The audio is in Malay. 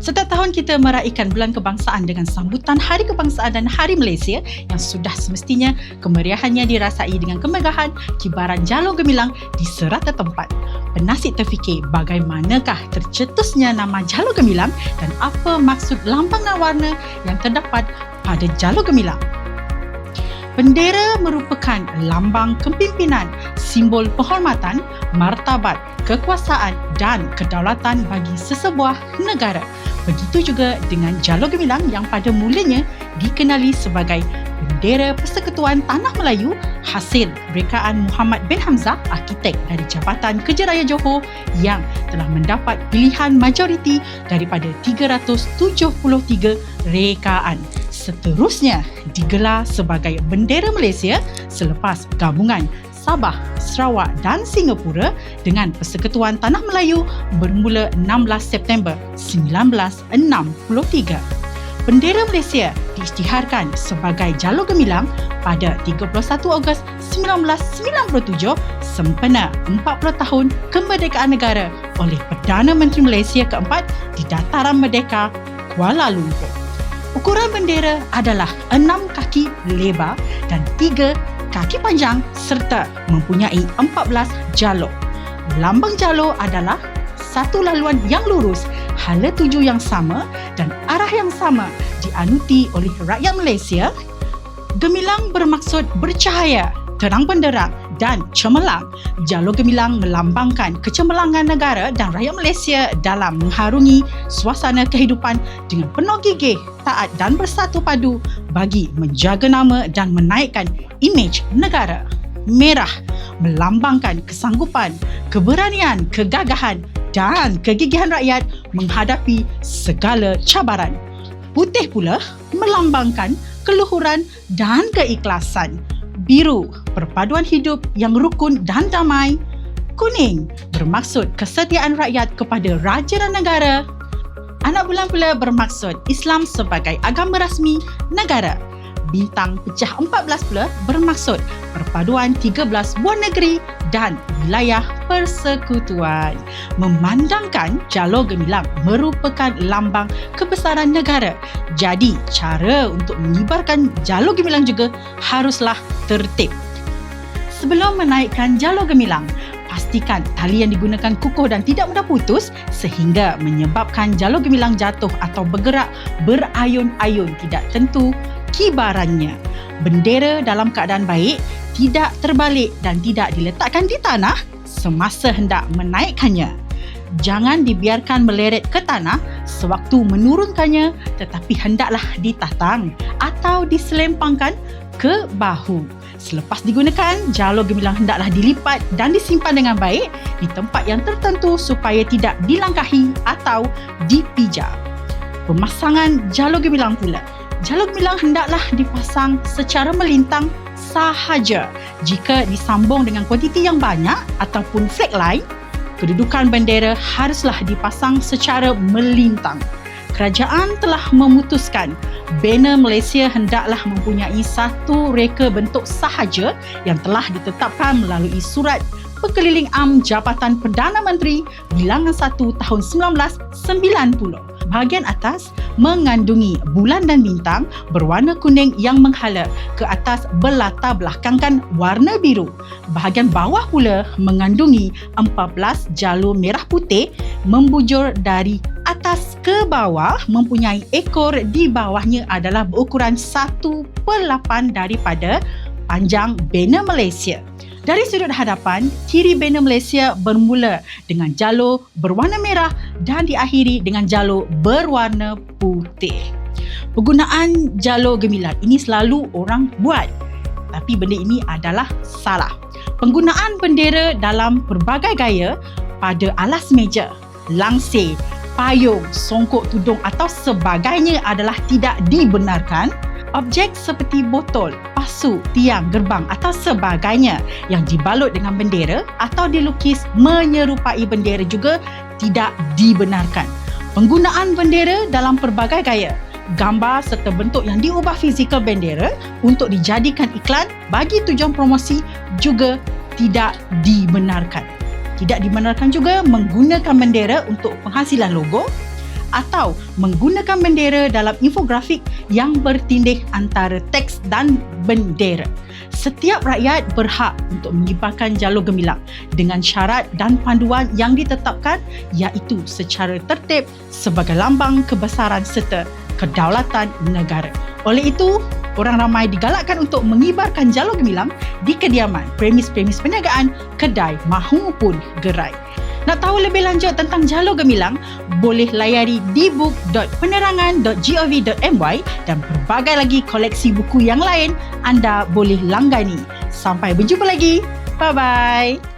Setiap tahun kita meraihkan Bulan Kebangsaan dengan sambutan Hari Kebangsaan dan Hari Malaysia yang sudah semestinya kemeriahannya dirasai dengan kemegahan kibaran Jalur Gemilang di serata tempat. Penasih terfikir bagaimanakah tercetusnya nama Jalur Gemilang dan apa maksud lambang dan warna yang terdapat pada Jalur Gemilang. Bendera merupakan lambang kepimpinan, simbol penghormatan, martabat, kekuasaan dan kedaulatan bagi sesebuah negara. Begitu juga dengan Jalur Gemilang yang pada mulanya dikenali sebagai Bendera Persekutuan Tanah Melayu hasil rekaan Muhammad bin Hamzah, arkitek dari Jabatan Kerja Raya Johor yang telah mendapat pilihan majoriti daripada 373 rekaan. Seterusnya digelar sebagai Bendera Malaysia selepas gabungan Sabah, Sarawak dan Singapura dengan Persekutuan Tanah Melayu bermula 16 September 1963. Bendera Malaysia diisytiharkan sebagai Jalur Gemilang pada 31 Ogos 1997 sempena 40 tahun kemerdekaan negara oleh Perdana Menteri Malaysia keempat di Dataran Merdeka, Kuala Lumpur. Ukuran bendera adalah 6 kaki lebar dan 3 kaki panjang serta mempunyai 14 jalur. Lambang jalur adalah satu laluan yang lurus, hala tuju yang sama dan arah yang sama dianuti oleh rakyat Malaysia. Gemilang bermaksud bercahaya, terang benderang dan cemerlang. Jalur Gemilang melambangkan kecemerlangan negara dan rakyat Malaysia dalam mengharungi suasana kehidupan dengan penuh gigih, taat dan bersatu padu bagi menjaga nama dan menaikkan imej negara. Merah melambangkan kesanggupan, keberanian, kegagahan dan kegigihan rakyat menghadapi segala cabaran. Putih pula melambangkan keluhuran dan keikhlasan. Biru, perpaduan hidup yang rukun dan damai. Kuning, bermaksud kesetiaan rakyat kepada raja dan negara. Anak bulan pula bermaksud Islam sebagai agama rasmi negara. Bintang pecah 14 pula bermaksud perpaduan 13 buah negeri dan wilayah persekutuan. Memandangkan Jalur Gemilang merupakan lambang kebesaran negara. Jadi, cara untuk mengibarkan Jalur Gemilang juga haruslah tertib. Sebelum menaikkan Jalur Gemilang, pastikan tali yang digunakan kukuh dan tidak mudah putus sehingga menyebabkan Jalur Gemilang jatuh atau bergerak berayun-ayun tidak tentu kibarannya. Bendera dalam keadaan baik, tidak terbalik dan tidak diletakkan di tanah semasa hendak menaikkannya. Jangan dibiarkan meleret ke tanah sewaktu menurunkannya, tetapi hendaklah ditatang atau diselempangkan ke bahu. Selepas digunakan, Jalur Gemilang hendaklah dilipat dan disimpan dengan baik di tempat yang tertentu supaya tidak dilangkahi atau dipijak. Pemasangan Jalur Gemilang pula. Jalur Gemilang hendaklah dipasang secara melintang sahaja. Jika disambung dengan kuantiti yang banyak ataupun flatline, kedudukan bendera haruslah dipasang secara melintang. Kerajaan telah memutuskan banner Malaysia hendaklah mempunyai satu reka bentuk sahaja yang telah ditetapkan melalui Surat Pekeliling Am Jabatan Perdana Menteri Bilangan 1 tahun 1990. Bahagian atas mengandungi bulan dan bintang berwarna kuning yang menghala, ke atas berlatar belakangkan warna biru. Bahagian bawah pula mengandungi 14 jalur merah putih membujur dari atas ke bawah, mempunyai ekor di bawahnya adalah berukuran 1/8 daripada panjang banner Malaysia. Dari sudut hadapan, kiri banner Malaysia bermula dengan jalur berwarna merah dan diakhiri dengan jalur berwarna putih. Penggunaan Jalur Gemilang ini selalu orang buat, tapi benda ini adalah salah. Penggunaan bendera dalam pelbagai gaya pada alas meja, langsir, payung, songkok tudung atau sebagainya adalah tidak dibenarkan. Objek seperti botol, pasu, tiang, gerbang atau sebagainya yang dibalut dengan bendera atau dilukis menyerupai bendera juga tidak dibenarkan. Penggunaan bendera dalam pelbagai gaya, gambar serta bentuk yang diubah fizikal bendera untuk dijadikan iklan bagi tujuan promosi juga tidak dibenarkan. Tidak dibenarkan juga menggunakan bendera untuk penghasilan logo atau menggunakan bendera dalam infografik yang bertindih antara teks dan bendera. Setiap rakyat berhak untuk mengibarkan jalur gemilang dengan syarat dan panduan yang ditetapkan, iaitu secara tertib sebagai lambang kebesaran serta kedaulatan negara. Oleh itu, orang ramai digalakkan untuk mengibarkan jalur gemilang di kediaman, premis-premis perniagaan, kedai maupun gerai. Nak tahu lebih lanjut tentang jalur gemilang, boleh layari dbook.penerangan.gov.my dan berbagai lagi koleksi buku yang lain anda boleh langgani. Sampai berjumpa lagi. Bye-bye.